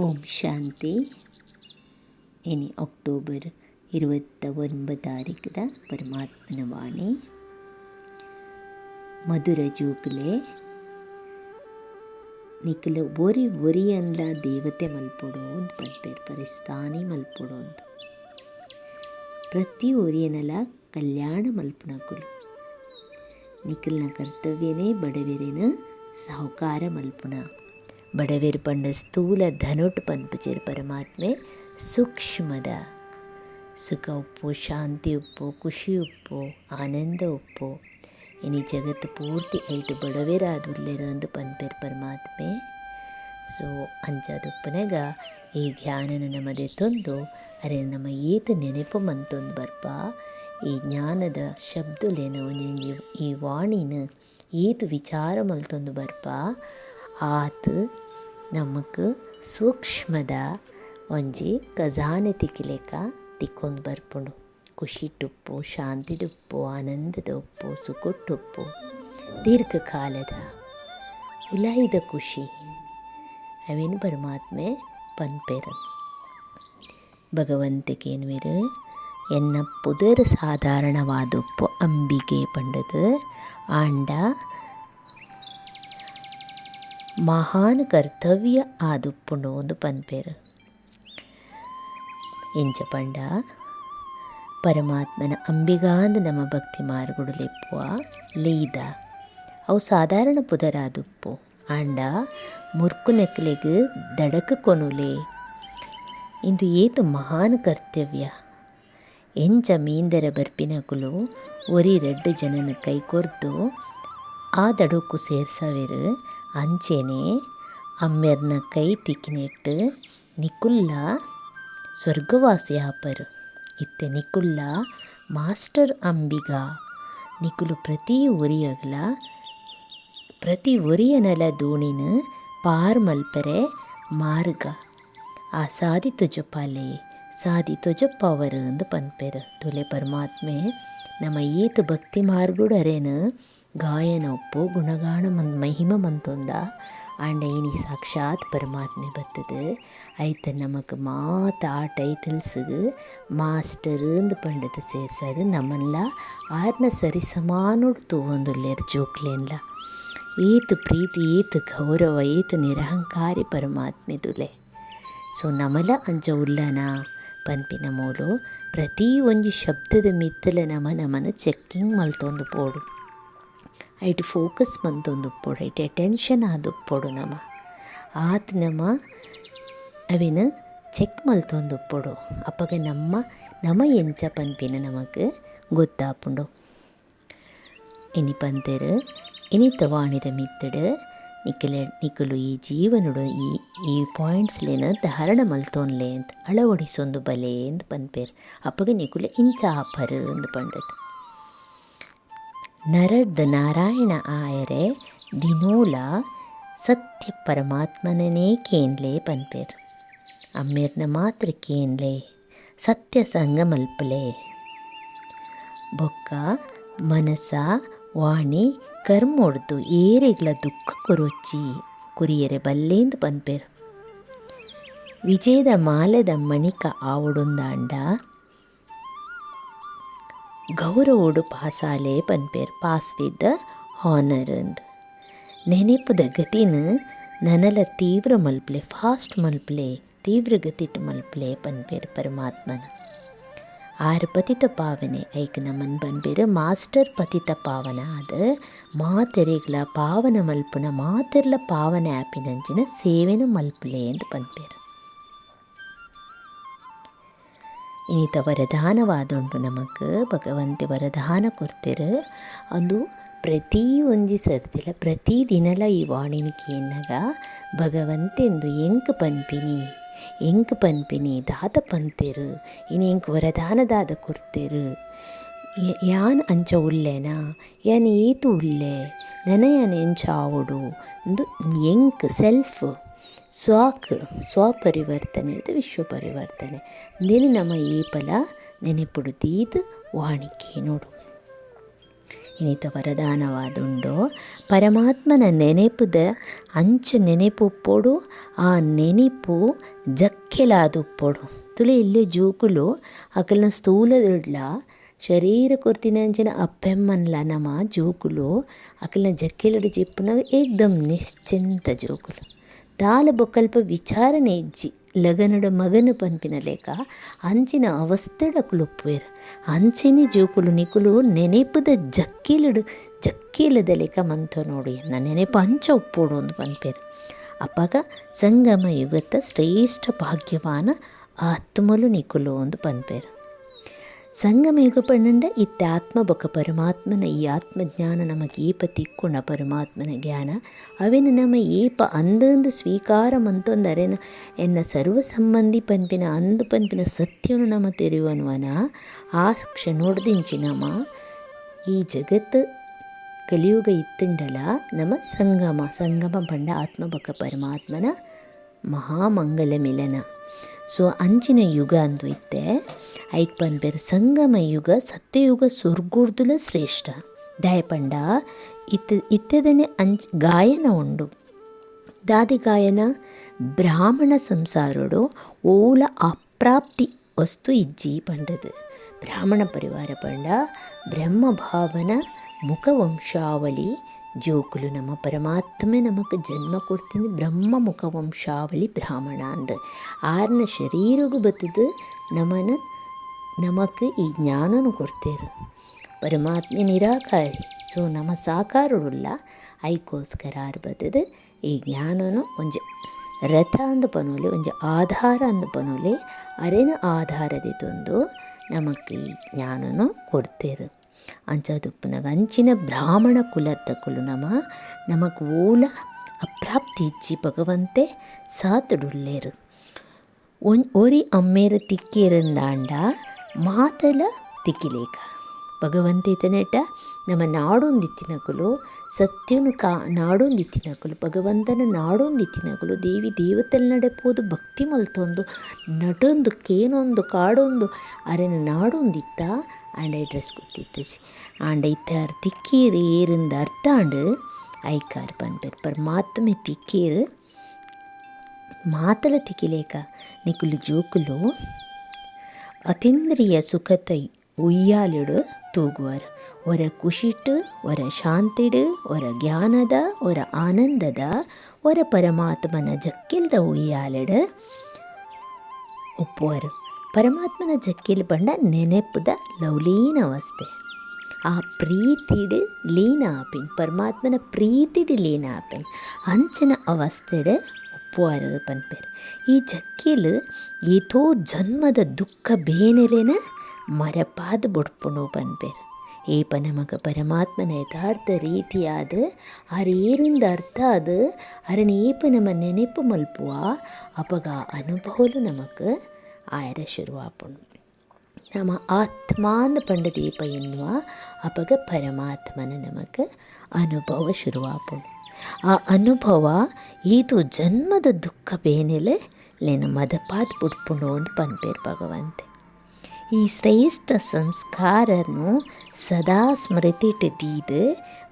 ಓಂ ಶಾಂತಿ. ಇನಿ ಅಕ್ಟೋಬರ್ 29 ಪರಮಾತ್ಮನ ವಾಣಿ. ಮಧುರ ಜೂಕುಲೆ ನಿಖಲು ಒರಿ ಅಂದ ದೇವತೆ ಮಲ್ಪೊಡು ಅಂತ ಪನ್ಪೇರು, ಪರಿಸ್ಥಾನಿ ಮಲ್ಪೊಡು ಅಂತ. ಪ್ರತಿ ಒರಿಯನಲ ಕಲ್ಯಾಣ ಮಲ್ಪುನಕುಲು ನಿಖಲ್ನ ಕರ್ತವ್ಯನೇ ಬಡವೆರಿನ ಸಾಹುಕಾರ ಮಲ್ಪುನ. ಬಡವೇರು ಪಂಡ ಸ್ಥೂಲ ಧನುಟ್ ಪನ್ಪುಚೇರು ಪರಮಾತ್ಮೆ ಸೂಕ್ಷ್ಮದ ಸುಖ ಉಪ್ಪು, ಶಾಂತಿ ಉಪ್ಪು, ಖುಷಿ ಉಪ್ಪು, ಆನಂದ ಉಪ್ಪು ಇನಿ ಜಗತ್ತು ಪೂರ್ತಿ ಐಟು ಬಡವೇರಾದುಲ್ಲೆರು ಅಂದು ಪನ್ಪೇರು ಪರಮಾತ್ಮೆ. ಸೊ ಅಂಚಾದುಪ್ಪನೆಗ ಈ ಜ್ಞಾನನ ನಮ್ಮದೇ ತಂದು ಅರೆ ನಮ್ಮ ಏತು ನೆನಪು ಮಂತೊಂದು ಬರ್ಪ ಈ ಜ್ಞಾನದ ಶಬ್ದಲೇನ ಒಂಜಿ ಈ ವಾಣಿನ ಏತು ವಿಚಾರ ಮಲ್ತೊಂದು ಬರ್ಪ ಆತು ನಮಕ್ ಸೂಕ್ಷ್ಮದ ಒಂಜಿ ಖಜಾನೆ ತಿಕ್ಕಿಲೆಕ ತಿಕ್ಕೊಂಡು ಬರ್ಪುಂಡು. ಖುಷಿಟುಪ್ಪು, ಶಾಂತಿಡುಪ್ಪು, ಆನಂದದ ಉಪ್ಪು, ಸುಖುಟ್ಟುಪ್ಪು, ದೀರ್ಘಕಾಲದ ಉಲಾಯಿದ ಖುಷಿ ಅವೇನು ಪರಮಾತ್ಮೆ ಪನ್ಪೇರು. ಭಗವಂತಕೇನುವೆರು ಎನ್ನ ಪುದರ್ ಸಾಧಾರಣವಾದುಪ್ಪು ಅಂಬಿಗೆ ಪಂಡದು ಆಂಡ ಮಹಾನ್ ಕರ್ತವ್ಯ ಆದುಪ್ಪುಂಡು ಒಂದು ಪನ್ಪೇರು. ಎಂಚ ಪಂಡ ಪರಮಾತ್ಮನ ಅಂಬಿಗಾಂದು ನಮ್ಮ ಭಕ್ತಿ ಮಾರ್ಗುಡು ಲೆಪ್ಪುವ ಲೇಯ್ದ ಅವು ಸಾಧಾರಣ ಪುದರಾದುಪ್ಪು ಆಂಡ ಮುರ್ಕು ನೆಕ್ಲೆಗ್ ದಡಕ ಕೊನುಲೆ ಇಂದು ಏತು ಮಹಾನ್ ಕರ್ತವ್ಯ. ಎಂಚ ಮೀಂದರ ಬರ್ಪಿನಕುಲು ಒರಿ ರೆಡ್ಡು ಜನನ ಕೈಕೊರ್ದು ಆ ದಡಕ್ಕೂ ಸೇರ್ಸವೆರು ಅಂಚೆನೆ ಅಮ್ಮೆರ್ನ ಕೈ ತಿಕ್ಕಿನೆಟ್ಟು ನಿಕುಲ್ಲ ಸ್ವರ್ಗವಾಸಿ ಆಪರು. ಇತ್ತೆ ನಿಕುಲ್ಲ ಮಾಸ್ಟರ್ ಅಂಬಿಗ ನಿಕುಲು ಪ್ರತಿ ಒರಿಯನಲ ದೋಣಿನ ಪಾರ್ ಮಲ್ಪರೆ ಮಾರ್ಗ ಆ ಸಾದಿ ತೊಜಪ್ಪವರು ಅಂದು ಪನ್ಪೇರು. ತುಲೆ ಪರಮಾತ್ಮೆ ನಮ್ಮ ಏತು ಭಕ್ತಿ ಮಾರ್ಗುಡು ಅರೇನು ಗಾಯನ ಉಪ್ಪು ಗುಣಗಾನ ಮಹಿಮ ಮಂತೊಂದ ಆಂಡ ಇನಿ ಸಾಕ್ಷಾತ್ ಪರಮಾತ್ಮೆ ಬರ್ತದೆ. ಐತ ನಮಕ್ ಮಾತ ಆ ಟೈಟಲ್ಸ್ಗೆ ಮಾಸ್ಟರ್ ಅಂದು ಪಂಡದು ಸೇರ್ಸದು ನಮ್ಮಲ್ಲ ಆರ್ನ ಸರಿ ಸಮಾನುಡು ತೂವೊಂದುಲ್ಲೇರು ಜೋಕ್ಲೆನ್ಲ. ಏತು ಪ್ರೀತಿ, ಏತು ಗೌರವ, ಏತು ನಿರಹಂಕಾರಿ ಪರಮಾತ್ಮೆ ತುಲೆ. ಸೊ ನಮಲ ಅಂಚ ಉಲ್ಲನ ಪನ್ಪಿನ ಮೂಲು ಪ್ರತಿ ಒಂಜಿ ಶಬ್ದದ ಮಿತ್ತಲ ನಮನ ಚೆಕ್ಕಿಂಗ್ ಮಲ್ತೊಂದು ಪೋಡು, ಐಟು ಫೋಕಸ್ ಮಂತೊಂದು ಪೋಡು, ಐಟು ಅಟೆನ್ಷನ್ ಆದುಪ್ಪೊಡು ನಮ ಆತ್ ನಮ ಅವಿನ ಚೆಕ್ ಮಲ್ತೊಂದು ಪೋಡು. ಅಪ್ಪಗ ನಮ್ಮ ಎಂಚ ಪನ್ಪಿನ ನಮಗೆ ಗೊತ್ತಾಪುಂಡು. ಇನಿ ಪಂತೆರು ಇನಿತ ವಾಣಿದ ಮಿತ್ತಡು ನಿಕಲು ಈ ಜೀವನುಡು ಈ ಪಾಯಿಂಟ್ಸ್ಲೇನ ಧಾರಣ ಮಲ್ತೋನ್ಲೆ ಅಂತ ಅಳವಡಿಸೊಂದು ಬಲೆ ಎಂದು ಪನ್ಪೇರು. ಅಪ್ಪಗ ನಿಕುಲು ಇಂಚ ಆಪರು ಎಂದು ಪಂಡದು. ನರಡ್ದ ನಾರಾಯಣ ಆಯರೆ ದಿನೂಲ ಸತ್ಯ ಪರಮಾತ್ಮನೇ ಕೇನ್ಲೆ ಪನ್ಪೇರು. ಅಮ್ಮೇರ್ನ ಮಾತ್ರ ಕೇನ್ಲೆ ಸತ್ಯ ಸಂಗ ಮಲ್ಪಲೆ ಬೊಕ್ಕ ಮನಸ ವಾಣಿ ಕರ್ಮೊಡ್ದು ಏರೆಗ್ಲ ದುಃಖ ಕೊರೊಚ್ಚಿ ಕುರಿಯರೆ ಬಲ್ಲೇಂದು ಪನ್ಪೇರು. ವಿಜಯದ ಮಾಲೆದ ಮಣಿಕ ಆವೊಡುಂದಾಂಡ ಗೌರವೋಡು ಪಾಸಾಲೆ ಪನ್ಪೇರು. ಪಾಸ್ ವಿತ್ ದ ಹಾನರ್ ಅಂದು ನೆನೆಪುದ ಗತಿನ ನನಲ ತೀವ್ರ ಮಲ್ಪಲೆ, ಫಾಸ್ಟ್ ಮಲ್ಪಲೆ, ತೀವ್ರ ಗತಿಟ್ಟು ಮಲ್ಪಲೆ ಪನ್ಪೇರು ಪರಮಾತ್ಮನ. ಆರು ಪತಿತ ಪಾವನೆ ಐಕ್ ನಮ್ಮನ್ ಪನ್ಪೇರು ಮಾಸ್ಟರ್ ಪತಿತ ಪಾವನ ಅದು ಮಾತೆರೆಗ್ಲ ಪಾವನ ಮಲ್ಪುನ ಮಾತೆರ್ಲ ಪಾವನ ಆ್ಯಪಿನಂಚಿನ ಸೇವೆನ ಮಲ್ಪಲೆ ಎಂದು ಪನ್ಪೇರು. ಇನ್ನಿತ ವರದಾನವಾದುಂಟು ನಮಕ್ ಭಗವಂತೆ ವರದಾನ ಕೊಡ್ತೇರು. ಅದು ಪ್ರತಿ ಒಂಜಿ ಸರ್ತಿಲ ಪ್ರತಿ ದಿನಲ ಈ ವಾಣಿನ ಕೇನ್ನಗ ಭಗವಂತೆಂದು ಎಂಕ್ ಪನ್ಪಿನಿ ದಾದ ಪಂತೇರು ಇನ್ನು ಎಂಕ್ ವರದಾನ ದಾದ ಕೊಡ್ತೇರು. ಯಾನ್ ಅಂಚ ಉಲ್ಲೆನಾ ಯಾನ್ ಏತು ಉಲ್ಲೆ ನನಯನ್ ಎಂಚ ಆವೊಡು ಒಂದು ಎಂಕ್ ಸೆಲ್ಫ್ ಸ್ವಪರಿವರ್ತನೆ ಹಿಡಿದು ವಿಶ್ವ ಪರಿವರ್ತನೆ ನೆನೆ ನಮ್ಮ ಏಪಲ ನೆನೆಪುಡು ತೀದ್ ವಾಣಿಕೆ ನೋಡು. ಇನಿತ ವರದಾನವಾದುಂಡು ಪರಮಾತ್ಮನ ನೆನೆಪುದ ಅಂಚು ನೆನೆಪು ಉಪ್ಪೊಡು ಆ ನೆನಪು ಜಕ್ಕೆಲಾದುಪ್ಪೊಡು ತುಲೆ ಇಲ್ಲೇ ಜೂಕುಲು ಅಕಲ್ನ ಸ್ಥೂಲದಿಡ್ಲ ಶರೀರ ಕೊರ್ತಿನಂಚಿನ ಅಪ್ಪೆಮ್ಮನ್ಲ ನಮ ಜೂಕುಲು ಅಕಲ್ನ ಜಕ್ಕೆಲಡು ಜಿಪ್ಪುನಾಗ ಏಕ್ದಮ್ ನಿಶ್ಚಿಂತ ಜೂಕುಲು ದಾಲ ಬೊಕ್ಕಲ್ಪ ವಿಚಾರಣೆ ಇಜ್ಜಿ ಲಗನಡ ಮಗನ ಪನ್ಪಿನ ಲೇಕ ಅಂಚಿನ ಅವಸ್ಥೆಡ ಕುಲುಪ್ಪುವೆರು ಅಂಚಿನ ಜೂಕುಲು ನಿಕುಲು ನೆನೆಪುದ ಜಕ್ಕಿಲದ ಲೆಕ್ಕ ಮಂತ ನೋಡಿ ನೆನೆಪು ಅಂಚ ಉಪ್ಪೋಡು ಒಂದು ಪನ್ಪೇರು ಅಪ್ಪಾಗ ಸಂಗಮ ಯುಗದ ಶ್ರೇಷ್ಠ ಭಾಗ್ಯವಾನ ಆತ್ಮಲು ನಿಕುಲು ಒಂದು ಪನ್ಪೇರು ಸಂಗಮ ಯುಗ ಪಣ್ಣಂಡ ಇತ್ತ ಆತ್ಮ ಬೊಕ್ಕ ಪರಮಾತ್ಮನ ಈ ಆತ್ಮಜ್ಞಾನ ನಮಗೆ ಏಪ ತಿಕ್ಕುಣ ಪರಮಾತ್ಮನ ಜ್ಞಾನ ಅವೇನು ನಮ್ಮ ಏಪ ಅಂದಂದು ಸ್ವೀಕಾರ ಮಂತೊಂದರೆನ ಎನ್ನ ಸರ್ವ ಸಂಬಂಧಿ ಪನ್ಪಿನ ಅಂದು ಪನ್ಪಿನ ಸತ್ಯನು ನಮ್ಮ ತೆರೆಯುವನುವನ ಆ ಕ್ಷಣೋಡ್ದಿಂಚಿ ನಮ್ಮ ಈ ಜಗತ್ತು ಕಲಿಯುಗ ಇತ್ತುಂಡಲ ನಮ್ಮ ಸಂಗಮ ಪಂಡ ಆತ್ಮ ಬೊಕ್ಕ ಪರಮಾತ್ಮನ ಮಹಾಮಂಗಲ ಮಿಲನ ಸೊ ಅಂಚಿನ ಯುಗ ಅಂದು ಇತ್ತೆ ಐಕ್ ಪನ್ಪೇರು ಸಂಗಮ ಯುಗ ಸತ್ಯಯುಗ ಸ್ವರ್ಗುರ್ದುಲ ಶ್ರೇಷ್ಠ ದಯಪಂಡ ಇತ್ತದನೆ ಗಾಯನ ಉಂಡು ದಾದಿ ಗಾಯನ ಬ್ರಾಹ್ಮಣ ಸಂಸಾರೋಡು ಓಲ ಅಪ್ರಾಪ್ತಿ ವಸ್ತು ಇಜ್ಜಿ ಪಂಡದು ಬ್ರಾಹ್ಮಣ ಪರಿವಾರ ಪಂಡ ಬ್ರಹ್ಮಭಾವನ ಮುಖವಂಶಾವಳಿ ಜೋಕುಲು ನಮ್ಮ ಪರಮಾತ್ಮೆ ನಮಗೆ ಜನ್ಮ ಕೊಡ್ತೀನಿ ಬ್ರಹ್ಮ ಮುಖವಂಶಾವಳಿ ಬ್ರಾಹ್ಮಣ ಅಂದ ಆರ್ನ ಶರೀರಗೂ ಬತ್ತದು ನಮಗೆ ಈ ಜ್ಞಾನನು ಕೊಡ್ತೇರು ಪರಮಾತ್ಮೆ ನಿರಾಕಾರಿ ಸೊ ನಮ್ಮ ಸಾಕಾರವುಲ್ಲ ಐಕೋಸ್ಕರ ಆರು ಬತ್ತದು ಈ ಜ್ಞಾನನು ಒಂಜಿ ರಥ ಅಂದ ಪನೋಲೆ ಒಂಜಿ ಆಧಾರ ಅಂದ ಪನೋಲೆ ಅರೇನ ಆಧಾರದಿ ತಂದು ನಮಗೆ ಈ ಜ್ಞಾನನು ಕೊಡ್ತೇರು ಅಂಚದುಪ್ಪನಾಗ ಅಂಚಿನ ಬ್ರಾಹ್ಮಣ ಕುಲದ ಕುಲು ನಮಕ್ ಓಲ ಅಪ್ರಾಪ್ತಿ ಇಜ್ಜಿ ಭಗವಂತೆ ಸಾತುಡುಲ್ಲೇರು ಒರಿ ಅಮ್ಮೇರ ತಿಕ್ಕೇರಂದಾಂಡ ಮಾತಲ ತಿಕ್ಕಿಲೇಕ ಭಗವಂತ ಇತನೆಟ ನಮ್ಮ ನಾಡೊಂದಿತ್ತಿನಕುಲು ಸತ್ಯನು ನಾಡೊಂದಿತ್ತಿನಕುಲು ಭಗವಂತನ ನಾಡೊಂದಿತ್ತಿನಕುಲು ದೇವಿ ದೇವತೆಲ್ ನಡೆಪೋದು ಭಕ್ತಿ ಮಲ್ತೊಂದು ನಟೊಂದು ಕೇನೊಂದು ಕಾಡೊಂದು ಅರೆನ ನಾಡೊಂದಿತ್ತ ಆಂಡ ಡ್ರೆಸ್ ಗೊತ್ತಿತ್ತಜಿ ಆಂಡ ಇತ್ತಾರು ತಿಕ್ಕೀರು ಏರಿಂದ ಅರ್ಥಾಂಡು ಐಕಾರು ಪನ್ಪೇರು ಪರಮಾತ್ಮೆ ತಿಕ್ಕೀರು ಮಾತಲ ತಿಕ್ಕಿಲೇಕ ನಿಕುಲು ಜೋಕುಲು ಅತೀಂದ್ರಿಯ ಸುಖತ ಉಯ್ಯಾಲಿಡು ತೂಗುವರು ಒರ ಖುಷಿಟ್ಟು ಒರ ಶಾಂತಿಡು ಒರ ಜ್ಞಾನದ ಒರ ಆನಂದದ ಒರ ಪರಮಾತ್ಮನ ಜಕ್ಕಿಲ್ದ ಉಯ್ಯಾಲಿಡು ಉಪ್ಪುವರು ಪರಮಾತ್ಮನ ಜಕ್ಕಿಲ್ ಬಂಡ ನೆನೆಪುದ ಲವ್ಲೀನ ಅವಸ್ಥೆ ಆ ಪ್ರೀತಿಡು ಲೀನ ಆಪಿನ್ ಪರಮಾತ್ಮನ ಪ್ರೀತಿಡು ಲೀನ ಆಪಿನ್ ಅಂಚಿನ ಅವಸ್ಥೆಡು ಉಪ್ಪುವರು ಪನ್ಪೇರು ಈ ಜಕ್ಕಿಲ್ ಏತೋ ಜನ್ಮದ ದುಃಖ ಬೇನೆಲೆನ ಮರಪಾದ ಬುಡ್ಪುಣು ಪನ್ಪೇರು ಏಪ ನಮಗೆ ಪರಮಾತ್ಮನ ಯಥಾರ್ಥ ರೀತಿಯಾದ ಅರೇರಿಂದ ಅರ್ಥ ಅದು ಅರನ ಏಪ ನಮ್ಮ ನೆನೆಪು ಮಲ್ಪುವ ಅಪಗ ಅನುಭವಲು ನಮಗೆ ಆಯರ ಶುರುವಾಪುಣು ನಮ್ಮ ಆತ್ಮಾಂದ ಪಂಡದೀಪ ಎನ್ನುವ ಅಪಗ ಪರಮಾತ್ಮನ ನಮಗೆ ಅನುಭವ ಶುರುವಾಪುಣು ಆ ಅನುಭವ ಇದು ಜನ್ಮದ ದುಃಖ ಬೇನೆಲೆ ಲೇನ ಮದಪಾದ ಬುಡ್ಪುಣು ಅಂತ ಪನ್ಪೇರು ಭಗವಂತೆ ಈ ಶ್ರೇಷ್ಠ ಸಂಸ್ಕಾರನು ಸದಾ ಸ್ಮೃತಿಟ್ಟಿದ್ದೀದು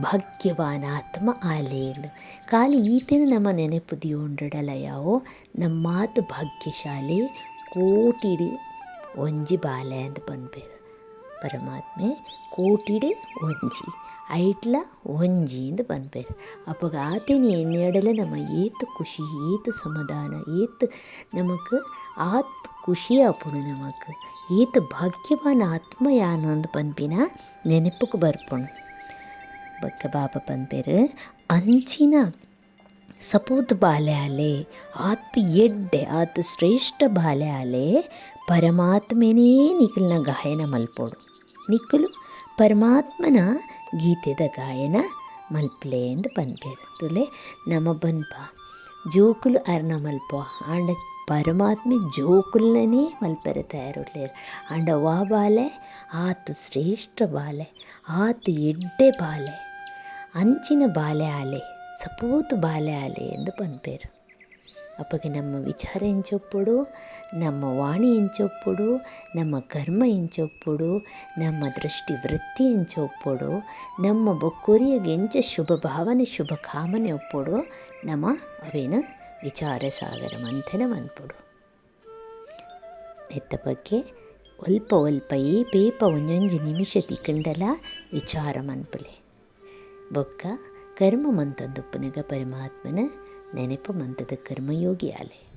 ಭಾಗ್ಯವಾನ ಆತ್ಮ ಆಲೇಂದು ಖಾಲಿ ಈತಿನ ನಮ್ಮ ನೆನೆಪುದಿ ಉಂಡಡಲ ಯಾವೋ ನಮ್ಮ ಮಾತು ಭಾಗ್ಯಶಾಲಿ ಕೋಟಿಡು ಒಂಜಿ ಬಾಲೆ ಅಂತ ಪನ್ಪೇರು ಪರಮಾತ್ಮೆ ಕೋಟಿಡು ಒಂಜಿ ಐಟ್ಲ ಒಂಜಿ ಅಂತ ಪನ್ಪೇರು ಅಪ್ಪಗ ಆತೇನೆ ಎನ್ನೆಡಲೆ ನಮ್ಮ ಏತು ಖುಷಿ ಏತು ಸಮಾಧಾನ ಏತು ನಮಕ್ ಆತ್ ಖುಷಿ ಆಪುಣು ನಮಕ್ ಏತು ಭಾಗ್ಯವಾನ ಆತ್ಮ ಯಾನು ಅಂದು ಪನ್ಪಿನ ನೆನಪುக்கு ಬರ್ಪುಣು ಬಕ್ಕ ಬಾಪ ಪನ್ಪೇರು ಅಂಚಿನ ಸಪೂತ್ ಬಾಲೆ ಆಲೆ ಆತ್ ಎಡ್ಡೆ ಆತ್ ಶ್ರೇಷ್ಠ ಬಾಲೆ ಆಲೆ ಪರಮಾತ್ಮನೇ ನಿಖಿಲ್ನ ಗಾಯನ ಮಲ್ಪೋಡು ನಿಖಿಲು ಪರಮಾತ್ಮನ ಗೀತೆದ ಗಾಯನ ಮಲ್ಪಲೆ ಎಂದು ಪನ್ಪೇರು ತುಲೆ ನಮ್ಮ ಬನ್ಪ ಜೋಕುಲು ಅರ್ನ ಮಲ್ಪ ಆಂಡ ಪರಮಾತ್ಮೆ ಜೋಕುಲ್ನೇ ಮಲ್ಪರೆ ತಯಾರುಳ್ಳೇರು ಆಂಡ ವಾ ಬಾಲೆ ಆತ್ ಶ್ರೇಷ್ಠ ಬಾಲೆ ಆತ್ ಎಡ್ಡೆ ಬಾಲೆ ಅಂಚಿನ ಬಾಲೆ ಆಲೆ ಸಪೂತು ಬಾಲೆ ಆಲೆ ಎಂದು ಪನ್ಪೇರು ಅಪ್ಪಗೆ ನಮ್ಮ ವಿಚಾರ ಎಂಚೊಪ್ಪುಡು, ನಮ್ಮ ವಾಣಿ ಎಂಚೊಪ್ಪುಡು, ನಮ್ಮ ಕರ್ಮ ಎಂಚೊಪ್ಪುಡು, ನಮ್ಮ ದೃಷ್ಟಿ ವೃತ್ತಿ ಎಂಚೊಪ್ಪುಡು, ನಮ್ಮ ಬೊಕ್ಕೊರಿಯಗೆ ಎಂಚ ಶುಭ ಭಾವನೆ ಶುಭ ಕಾಮನೆ ಒಪ್ಪುಡು ನಮ್ಮ ಅವೇನು ವಿಚಾರ ಸಾಗರ ಮಂಥನ ಮನ್ಪುಡು. ನೆತ್ತ ಬಗ್ಗೆ ಒಲ್ಪ ಒಲ್ಪ ಈ ಪೇಪ ಒಂಜೊಂಜಿ ನಿಮಿಷ ತಿಕ್ಕಂಡಲ ವಿಚಾರ ಮನ್ಪುಲೆ ಬೊಕ್ಕ ಕರ್ಮ ಮಂತಂದುಪ್ಪನಗ ಪರಮಾತ್ಮನ ನೆನಪು ಮಂತದ ಕರ್ಮಯೋಗಿ ಆಲೆ.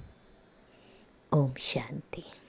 ಓಂ ಶಾಂತಿ.